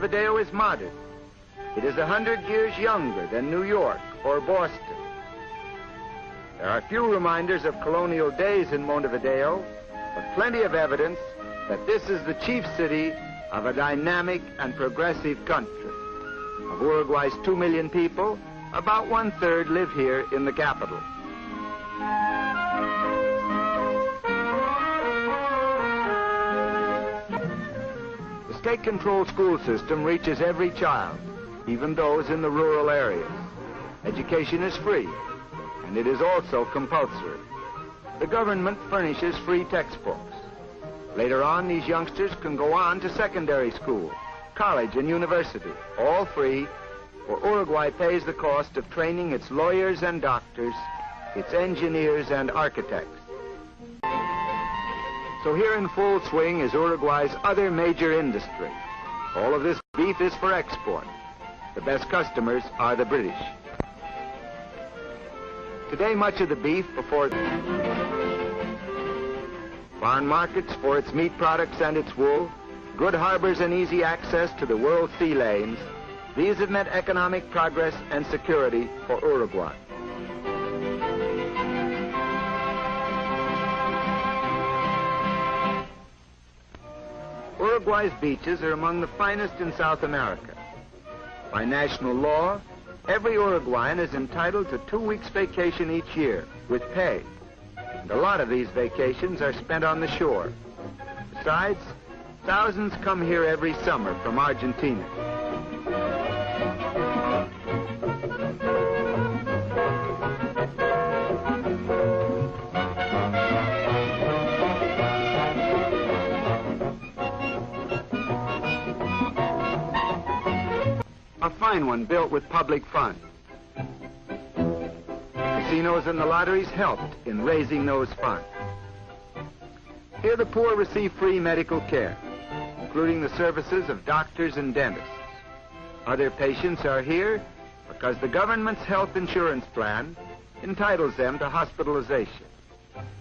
Montevideo is modern. It is 100 years younger than New York or Boston. There are few reminders of colonial days in Montevideo, but plenty of evidence that this is the chief city of a dynamic and progressive country. Of Uruguay's 2 million people, about 1/3 live here in the capital. The state-controlled school system reaches every child, even those in the rural areas. Education is free, and it is also compulsory. The government furnishes free textbooks. Later on, these youngsters can go on to secondary school, college, and university, all free, for Uruguay pays the cost of training its lawyers and doctors, its engineers and architects. So here in full swing is Uruguay's other major industry. All of this beef is for export. The best customers are the British. Today, much of the beef before foreign markets for its meat products and its wool, good harbors and easy access to the world sea lanes, these have meant economic progress and security for Uruguay. Uruguay's beaches are among the finest in South America. By national law, every Uruguayan is entitled to 2 weeks vacation each year with pay. And a lot of these vacations are spent on the shore. Besides, thousands come here every summer from Argentina. A fine one built with public funds. Casinos and the lotteries helped in raising those funds. Here the poor receive free medical care, including the services of doctors and dentists. Other patients are here because the government's health insurance plan entitles them to hospitalization.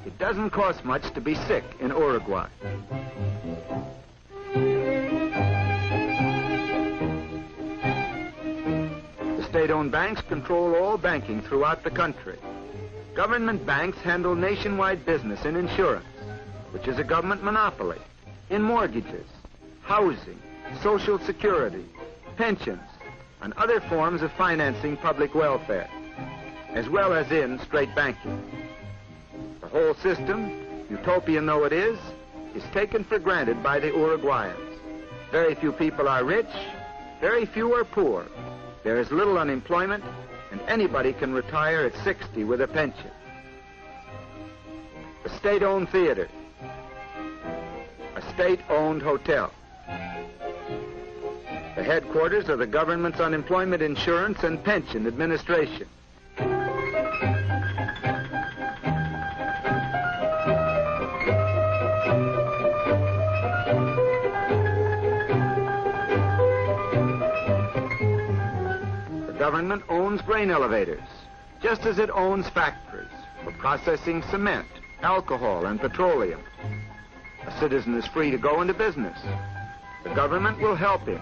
It doesn't cost much to be sick in Uruguay. State-owned banks control all banking throughout the country. Government banks handle nationwide business in insurance, which is a government monopoly, in mortgages, housing, social security, pensions, and other forms of financing public welfare, as well as in straight banking. The whole system, utopian though it is taken for granted by the Uruguayans. Very few people are rich, very few are poor. There is little unemployment, and anybody can retire at 60 with a pension. A state-owned theater, a state-owned hotel, the headquarters of the government's unemployment insurance and pension administration. The government owns grain elevators, just as it owns factories for processing cement, alcohol, and petroleum. A citizen is free to go into business. The government will help him.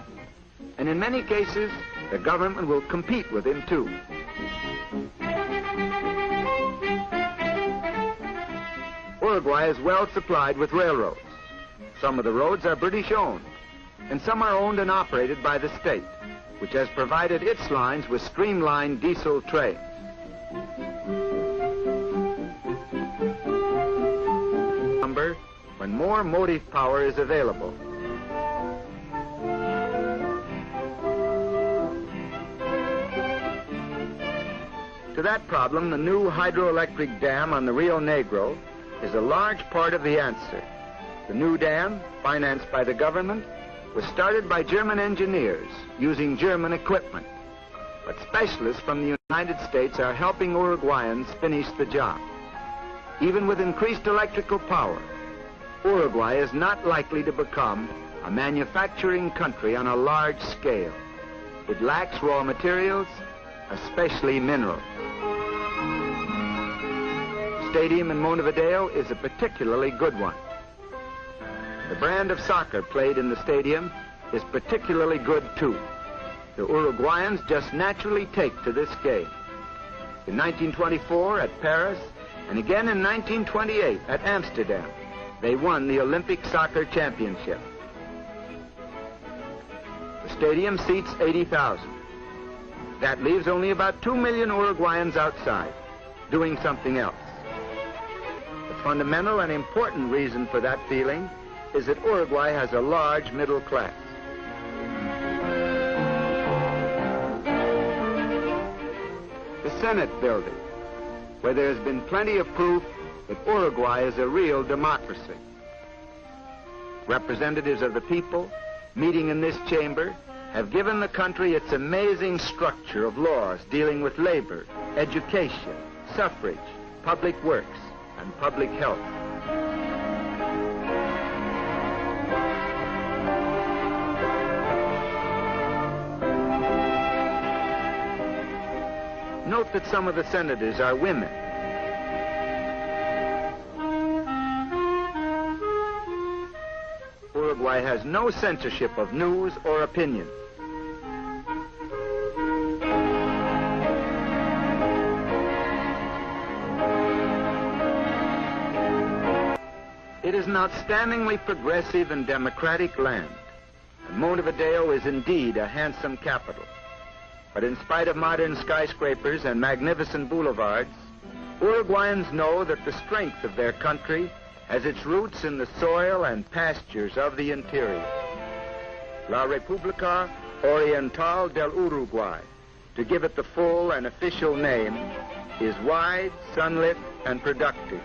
And in many cases, the government will compete with him too. Uruguay is well supplied with railroads. Some of the roads are British-owned, and some are owned and operated by the state, which has provided its lines with streamlined diesel trains. When more motive power is available. To that problem, the new hydroelectric dam on the Rio Negro is a large part of the answer. The new dam, financed by the government, was started by German engineers using German equipment. But specialists from the United States are helping Uruguayans finish the job. Even with increased electrical power, Uruguay is not likely to become a manufacturing country on a large scale. It lacks raw materials, especially minerals. The stadium in Montevideo is a particularly good one. The brand of soccer played in the stadium is particularly good too. The Uruguayans just naturally take to this game. In 1924 at Paris, and again in 1928 at Amsterdam, they won the Olympic soccer championship. The stadium seats 80,000. That leaves only about 2 million Uruguayans outside, doing something else. The fundamental and important reason for that feeling is that Uruguay has a large middle class. The Senate building, where there has been plenty of proof that Uruguay is a real democracy. Representatives of the people meeting in this chamber have given the country its amazing structure of laws dealing with labor, education, suffrage, public works, and public health. Note that some of the senators are women. Uruguay has no censorship of news or opinion. It is an outstandingly progressive and democratic land, and Montevideo is indeed a handsome capital. But in spite of modern skyscrapers and magnificent boulevards, Uruguayans know that the strength of their country has its roots in the soil and pastures of the interior. La República Oriental del Uruguay, to give it the full and official name, is wide, sunlit, and productive.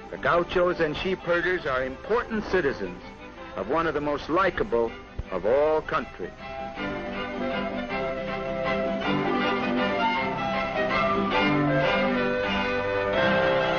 The gauchos and sheep herders are important citizens of one of the most likable of all countries.